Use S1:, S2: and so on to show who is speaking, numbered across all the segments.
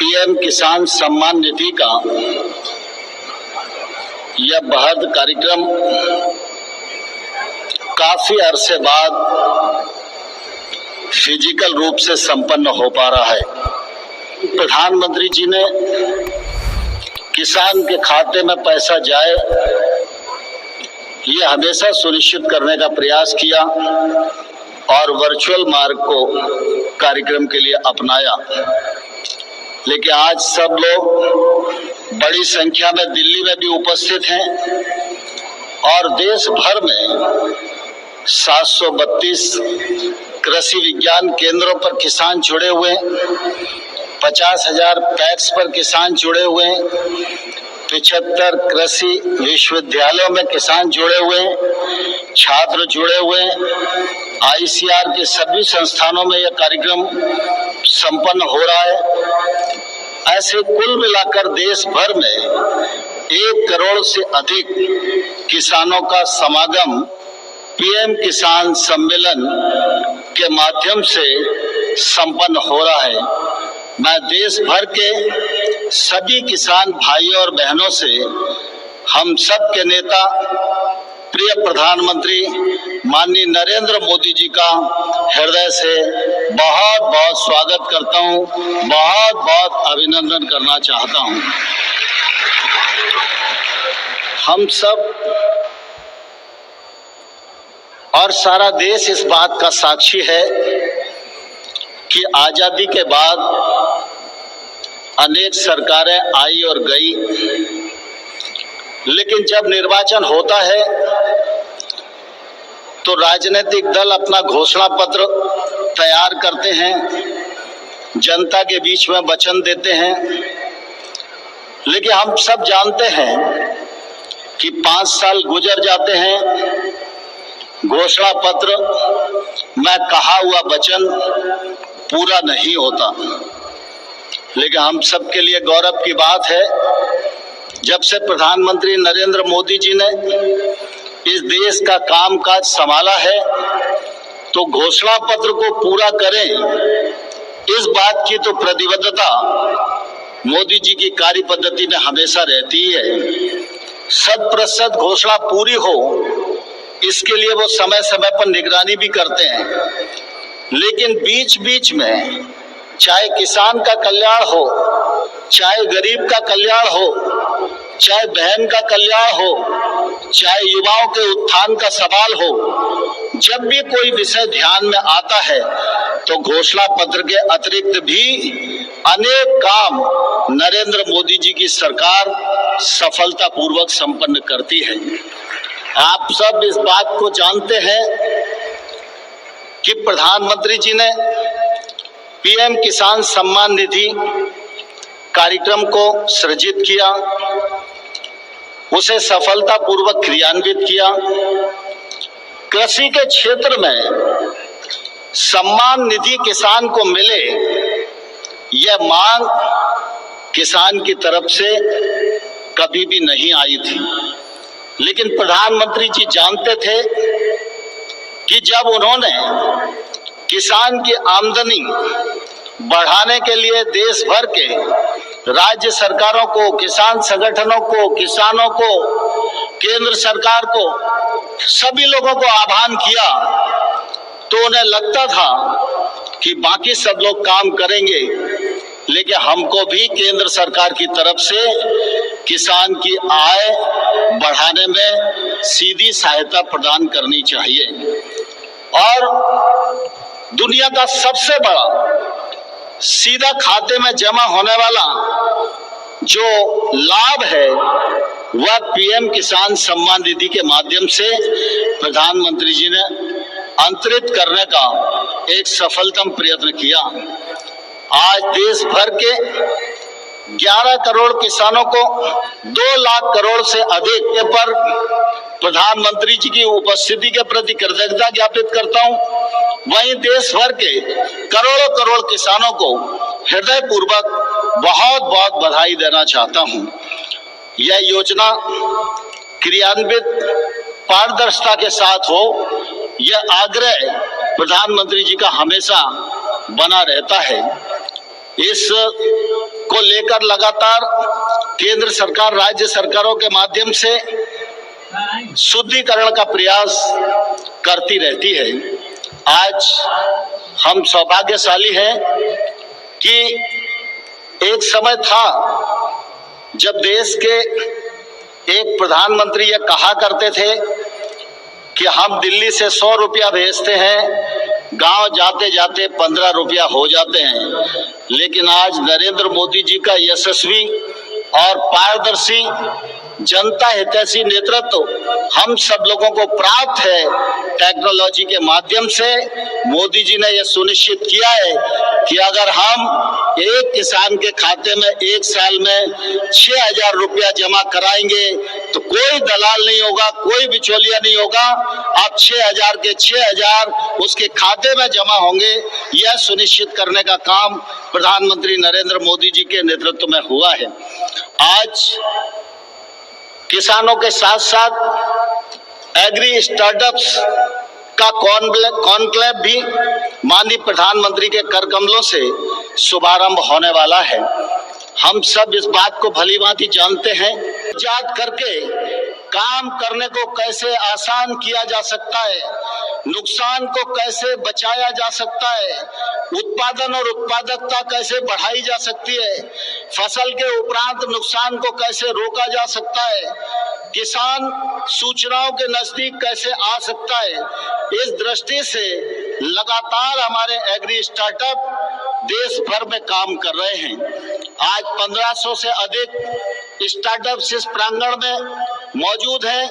S1: PM किसान सम्मान निधि का यह बृहद कार्यक्रम काफी अरसे बाद फिजिकल रूप से संपन्न हो पा रहा है। प्रधानमंत्री जी ने किसान के खाते में पैसा जाए, ये हमेशा सुनिश्चित करने का प्रयास किया और वर्चुअल मार्ग को कार्यक्रम के लिए अपनाया। लेकिन आज सब लोग बड़ी संख्या में दिल्ली में भी उपस्थित हैं और देश भर में 732 कृषि विज्ञान केंद्रों पर किसान जुड़े हुए हैं, 50,000 पैक्स पर किसान जुड़े हुए हैं, 75 कृषि विश्वविद्यालयों में किसान जुड़े हुए हैं, छात्र जुड़े हुए हैं। आईसीआर के सभी संस्थानों में यह कार्यक्रम संपन्न हो रहा है। ऐसे कुल मिलाकर देश भर में 1 करोड़ से अधिक किसानों का समागम पीएम किसान सम्मेलन के माध्यम से संपन्न हो रहा है। मैं देश भर के सभी किसान भाइयों और बहनों से हम सब के नेता प्रिय प्रधानमंत्री माननीय नरेंद्र मोदी जी का हृदय से बहुत बहुत स्वागत करता हूं, बहुत बहुत अभिनंदन करना चाहता हूं। हम सब और सारा देश इस बात का साक्षी है कि आजादी के बाद अनेक सरकारें आई और गई, लेकिन जब निर्वाचन होता है तो राजनीतिक दल अपना घोषणा पत्र तैयार करते हैं, जनता के बीच में वचन देते हैं। लेकिन हम सब जानते हैं कि 5 साल गुजर जाते हैं, घोषणा पत्र में कहा हुआ वचन पूरा नहीं होता। लेकिन हम सब के लिए गौरव की बात है, जब से प्रधानमंत्री नरेंद्र मोदी जी ने इस देश का कामकाज संभाला है तो घोषणा पत्र को पूरा करें, इस बात की तो प्रतिबद्धता मोदी जी की कार्य पद्धति में हमेशा रहती है। 100% घोषणा पूरी हो, इसके लिए वो समय समय पर निगरानी भी करते हैं। लेकिन बीच बीच में चाहे किसान का कल्याण हो, चाहे गरीब का कल्याण हो, चाहे बहन का कल्याण हो, चाहे युवाओं के उत्थान का सवाल हो, जब भी कोई विषय ध्यान में आता है तो घोषणा पत्र के अतिरिक्त भी अनेक काम नरेंद्र मोदी जी की सरकार सफलतापूर्वक संपन्न करती है। आप सब इस बात को जानते हैं कि प्रधानमंत्री जी ने पीएम किसान सम्मान निधि कार्यक्रम को सृजित किया, उसे सफलतापूर्वक क्रियान्वित किया। कृषि के क्षेत्र में सम्मान निधि किसान को मिले, यह मांग किसान की तरफ से कभी भी नहीं आई थी। लेकिन प्रधानमंत्री जी जानते थे कि जब उन्होंने किसान की आमदनी बढ़ाने के लिए देश भर के राज्य सरकारों को, किसान संगठनों को, किसानों को, केंद्र सरकार को, सभी लोगों को आह्वान किया, तो उन्हें लगता था कि बाकी सब लोग काम करेंगे, लेकिन हमको भी केंद्र सरकार की तरफ से किसान की आय बढ़ाने में सीधी सहायता प्रदान करनी चाहिए। और दुनिया का सबसे बड़ा सीधा खाते में जमा होने वाला जो लाभ है वह पीएम किसान सम्मान निधि के माध्यम से प्रधानमंत्री जी ने अंतरित करने का एक सफलतम प्रयत्न किया। आज देश भर के 11 करोड़ किसानों को 2 लाख करोड़ से अधिक पर प्रधानमंत्री जी की उपस्थिति के प्रति कृतज्ञता ज्ञापित करता हूं। वहीं देश भर के करोड़ों करोड़ किसानों को हृदय पूर्वक बहुत बहुत बधाई देना चाहता हूं। यह योजना क्रियान्वित पारदर्शिता के साथ हो, यह आग्रह प्रधानमंत्री जी का हमेशा बना रहता है। इस को लेकर लगातार केंद्र सरकार राज्य सरकारों के माध्यम से शुद्धिकरण का प्रयास करती रहती है। आज हम सौभाग्यशाली हैं कि एक समय था जब देश के एक प्रधानमंत्री ये कहा करते थे कि हम दिल्ली से 100 रुपया भेजते हैं, गांव जाते जाते 15 रुपया हो जाते हैं। लेकिन आज नरेंद्र मोदी जी का यशस्वी और पारदर्शी जनता हितैषी नेतृत्व हम सब लोगों को प्राप्त है। टेक्नोलॉजी के माध्यम से मोदी जी ने यह सुनिश्चित किया है कि अगर हम एक किसान के खाते में एक साल में 6,000 रुपया जमा कराएंगे तो कोई दलाल नहीं होगा, कोई बिचौलिया नहीं होगा। अब 6,000 के 6,000 उसके खाते में जमा होंगे। यह सुनिश्चित करने का काम प्रधानमंत्री नरेंद्र मोदी जी के नेतृत्व में हुआ है। आज किसानों के साथ साथ एग्री स्टार्टअप्स का कॉन्क्लेव भी माननीय प्रधानमंत्री के कर कमलों से शुभारंभ होने वाला है। हम सब इस बात को भली भांति जानते हैं, इजाद करके काम करने को कैसे आसान किया जा सकता है, नुकसान को कैसे बचाया जा सकता है, उत्पादन और उत्पादकता कैसे बढ़ाई जा सकती है, फसल के उपरांत नुकसान को कैसे रोका जा सकता है, किसान सूचनाओं के नजदीक कैसे आ सकता है। इस दृष्टि से लगातार हमारे एग्री स्टार्टअप देश भर में काम कर रहे हैं। आज 1500 से अधिक स्टार्टअप्स इस प्रांगण में मौजूद हैं।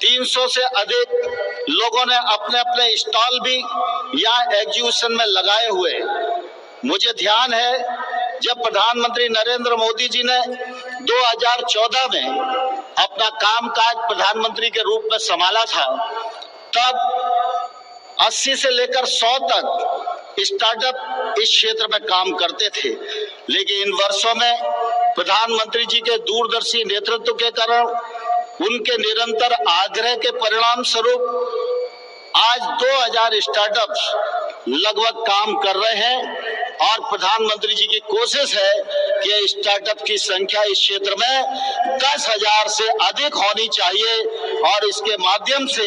S1: 300 से अधिक लोगों ने अपने अपने स्टॉल भी यहाँ एग्जीबिशन में लगाए हुए। मुझे ध्यान है जब प्रधानमंत्री नरेंद्र मोदी जी ने 2014 में अपना कामकाज प्रधानमंत्री के रूप में संभाला था, तब 80 से लेकर 100 तक स्टार्टअप इस क्षेत्र में काम करते थे। लेकिन इन वर्षों में प्रधानमंत्री जी के दूरदर्शी नेतृत्व के कारण, उनके निरंतर आग्रह के परिणाम स्वरूप आज 2000 स्टार्टअप्स लगभग काम कर रहे हैं। और प्रधानमंत्री जी की कोशिश है कि स्टार्टअप की संख्या इस क्षेत्र में 10,000 से अधिक होनी चाहिए और इसके माध्यम से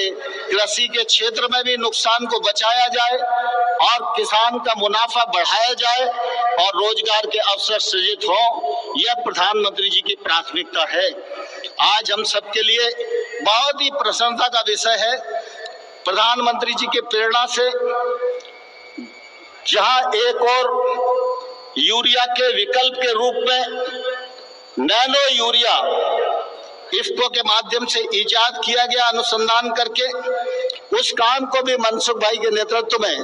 S1: कृषि के क्षेत्र में भी नुकसान को बचाया जाए और किसान का मुनाफा बढ़ाया जाए और रोजगार के अवसर सृजित हो। यह प्रधानमंत्री जी की प्राथमिकता है। आज हम सबके लिए बहुत ही प्रसन्नता का विषय है, प्रधानमंत्री जी की प्रेरणा से जहां एक और यूरिया के विकल्प के रूप में नैनो यूरिया इफ्को के माध्यम से इजाद किया गया, अनुसंधान करके उस काम को भी मनसुख भाई के नेतृत्व में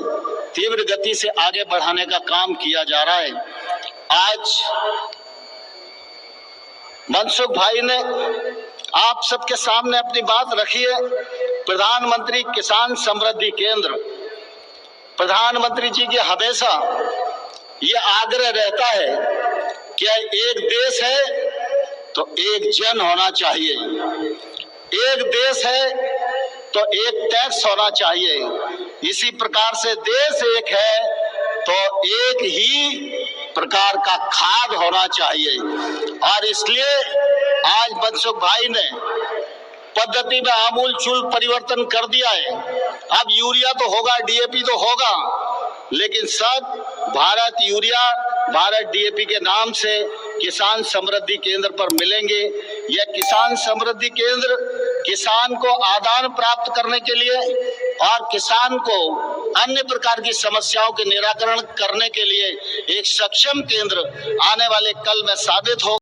S1: तीव्र गति से आगे बढ़ाने का काम किया जा रहा है। आज मनसुख भाई ने आप सबके सामने अपनी बात रखी है। प्रधानमंत्री किसान समृद्धि केंद्र, प्रधानमंत्री जी की हमेशा ये आग्रह रहता है कि एक देश है तो एक जन होना चाहिए, एक देश है तो एक टैक्स होना चाहिए। इसी प्रकार से देश एक है तो एक ही प्रकार का खाद होना चाहिए। और इसलिए आज मनसुख भाई ने पद्धति में आमूलचूल परिवर्तन कर दिया है। अब यूरिया तो होगा, डीएपी तो होगा, लेकिन सब भारत यूरिया, भारत डीएपी के नाम से किसान समृद्धि केंद्र पर मिलेंगे। यह किसान समृद्धि केंद्र किसान को आदान प्राप्त करने के लिए और किसान को अन्य प्रकार की समस्याओं के निराकरण करने के लिए एक सक्षम केंद्र आने वाले कल में साबित हो।